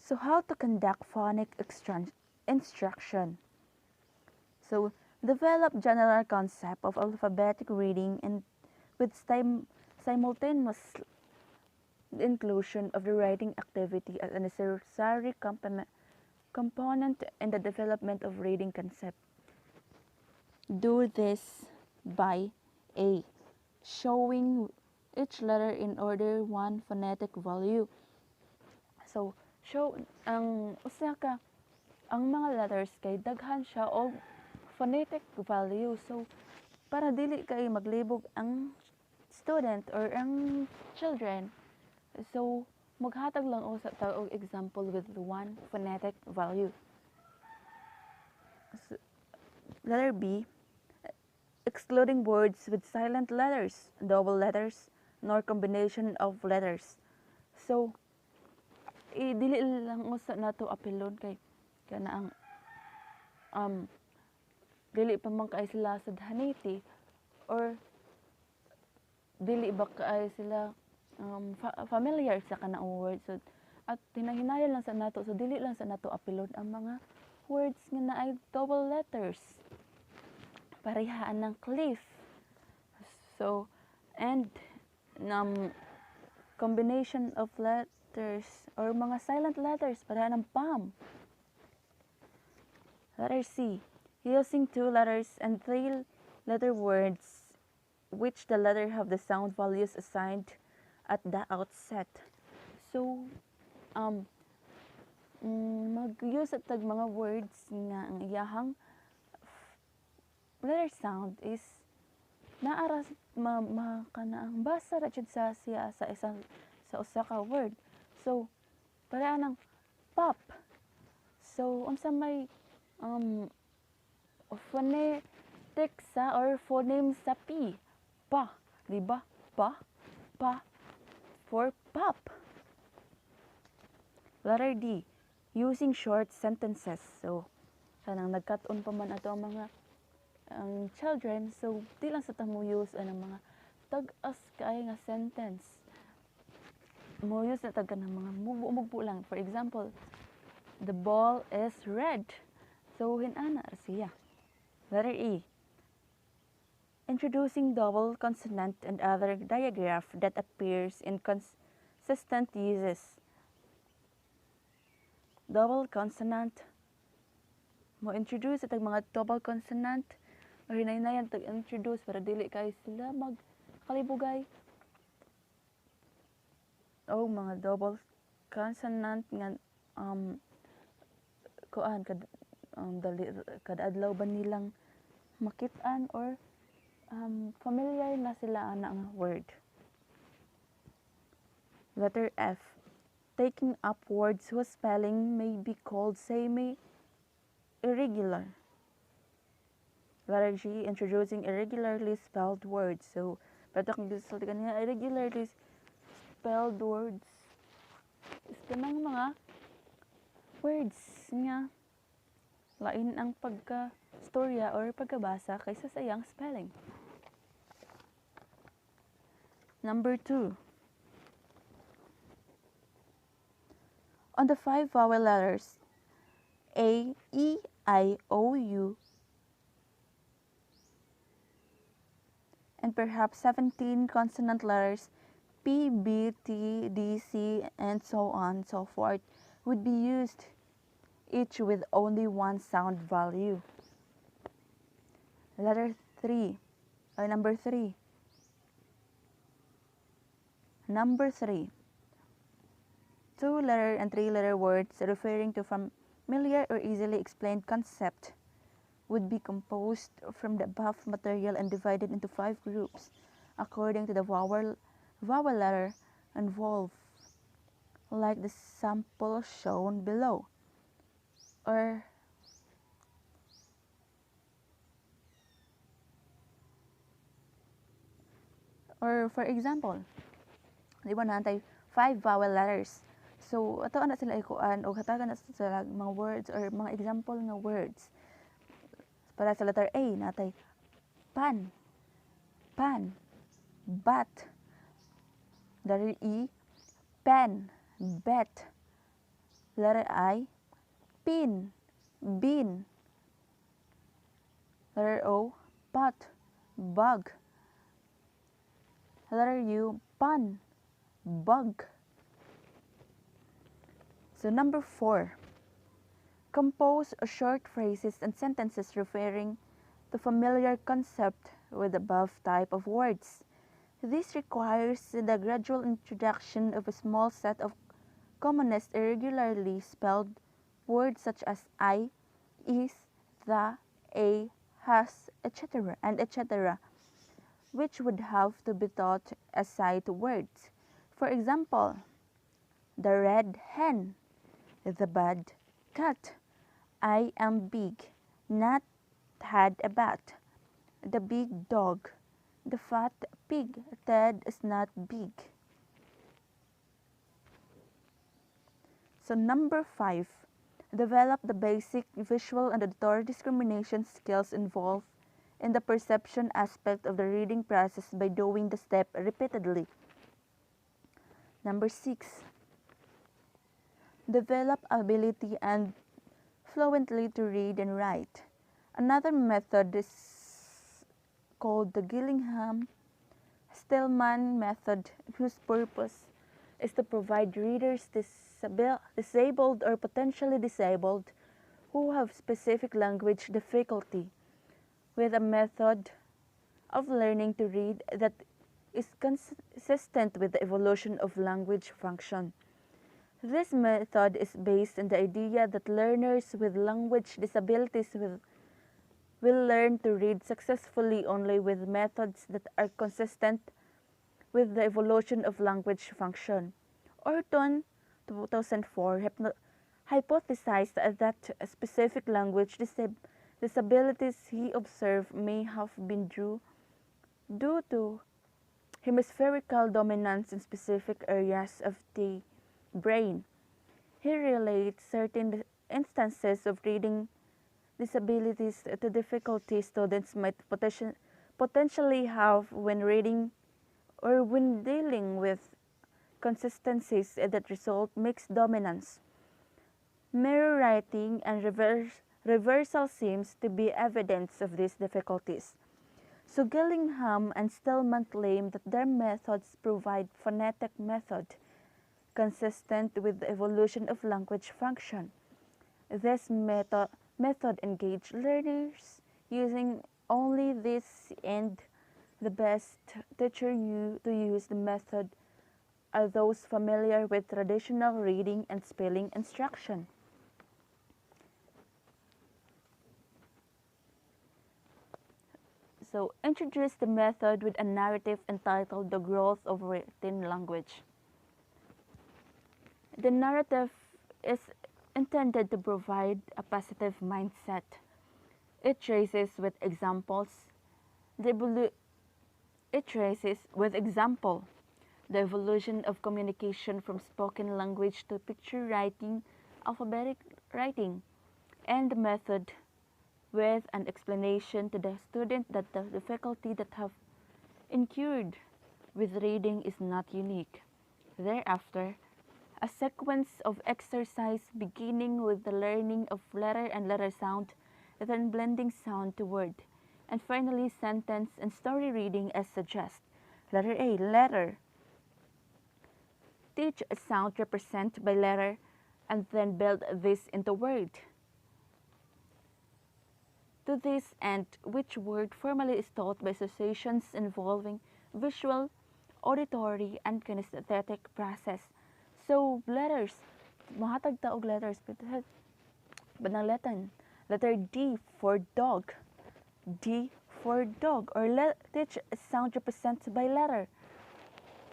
So how to conduct phonic instruction? So develop general concept of alphabetic reading and with simultaneous inclusion of the writing activity as a necessary component in the development of reading concept. Do this by A. Showing each letter in order one phonetic value. So, show ang usa ka ang mga letters kay daghan siya og phonetic value. So, para dili kay maglibog ang student or ang children. So, maghatag lang usa ta og example with one phonetic value. So, letter B, excluding words with silent letters, double letters, nor combination of letters. So, dili lang usa nato apilon kay kana ang dili pa man kaay sila sadhaniti or dili ba kaay sila familiar sa kanaong words. So, at hinahinayan lang sa nato, so dili lang sa nato apilon ang mga words nga naay double letters. Parihaan ng cliff. So, and combination of letters or mga silent letters, parihaan ng PAM. Letter C, using 2 letters and 3 letter words which the letter have the sound values assigned at the outset. So, mag-use at tag mga words nga ang iyahang letter sound is naaras kanaang basa ra jud sa siya sa isang sa usa ka word. So, para nang pop. So, unsa may phonetic sa or phoneme sa P. Pa, di ba? Pa, pa for pop. Letter D, using short sentences. So, kanang nagkat-on pa man ato ang mga ang children, so di lang sa tamo use ang mga tag-as kaay nga sentence. Mo use na tag ng mga mugbo lang. For example, the ball is red. So hinana siya. Letter E, introducing double consonant and other digraph that appears in consistent uses. Double consonant, mo introduce atag mga double consonant or hinaynayan tag-introduce para dili kay sila magkalibugay o mga double consonant nga kuan kada adlaw ba nilang makit-an or familiar na sila ana nga word. Letter F, taking up words whose spelling may be called semi-irregular. Letter G, introducing irregularly spelled words. So, patok ng gisulti kanina, irregularly spelled words is kanang mga words nga lain ang pagka-storya or pagkabasa kaysa sa iyang spelling. Number 2. On the 5 vowel letters A, E, I, O, U, and perhaps 17 consonant letters P, B, T, D, C, and so on and so forth would be used, each with only one sound value. Letter 3, or number 3. Number 3. 2-letter and 3-letter words referring to familiar or easily explained concept would be composed from the above material and divided into 5 groups according to the vowel letter involved, like the sample shown below. Or for example, di ba naantay 5 vowel letters. So, ato na sila ikuan o hatagan na sila mga words or mga example nga words. Para sa letter A, natay pan, bat. Letter E, pen, bet. Letter I, pin, bean. Letter O, pot, bug. Letter U, bun, bug. So number 4, compose short phrases and sentences referring to familiar concept with the above type of words. This requires the gradual introduction of a small set of commonest irregularly spelled words such as I, is, the, a, has, etc., and etc., which would have to be taught as sight words. For example, the red hen, the bad cat, I am big, not had a bat, the big dog, the fat pig, Ted is not big. So number 5, develop the basic visual and auditory discrimination skills involved in the perception aspect of the reading process by doing the step repeatedly. Number 6, develop ability and fluently to read and write. Another method is called the Gillingham-Stillman method, whose purpose is to provide readers disabled or potentially disabled who have specific language difficulty with a method of learning to read that is consistent with the evolution of language function. This method is based on the idea that learners with language disabilities will learn to read successfully only with methods that are consistent with the evolution of language function. Orton, 2004, hypothesized that specific language disabilities he observed may have been due to hemispherical dominance in specific areas of the brain. He relates certain instances of reading disabilities to difficulties students might potentially have when reading or when dealing with consistencies that result mixed dominance. Mirror writing and reversal seems to be evidence of these difficulties. So Gillingham and Stillman claim that their methods provide phonetic method consistent with the evolution of language function. This method engage learners using only this, and the best teacher to use the method are those familiar with traditional reading and spelling instruction. So introduce the method with a narrative entitled The Growth of Written Language. The narrative is intended to provide a positive mindset. It traces with example the evolution of communication from spoken language to picture writing, alphabetic writing, and the method with an explanation to the student that the difficulty that have incurred with reading is not unique. Thereafter, a sequence of exercise beginning with the learning of letter and letter sound, then blending sound to word, and finally sentence and story reading as suggest. Letter A, letter. Teach a sound represented by letter and then build this into word. To this end, which word formally is taught by associations involving visual, auditory, and kinesthetic process. So, letters. Mahatag ta og letters. Banangletan. Letter D for dog. D for dog. Or teach sound represented by letter.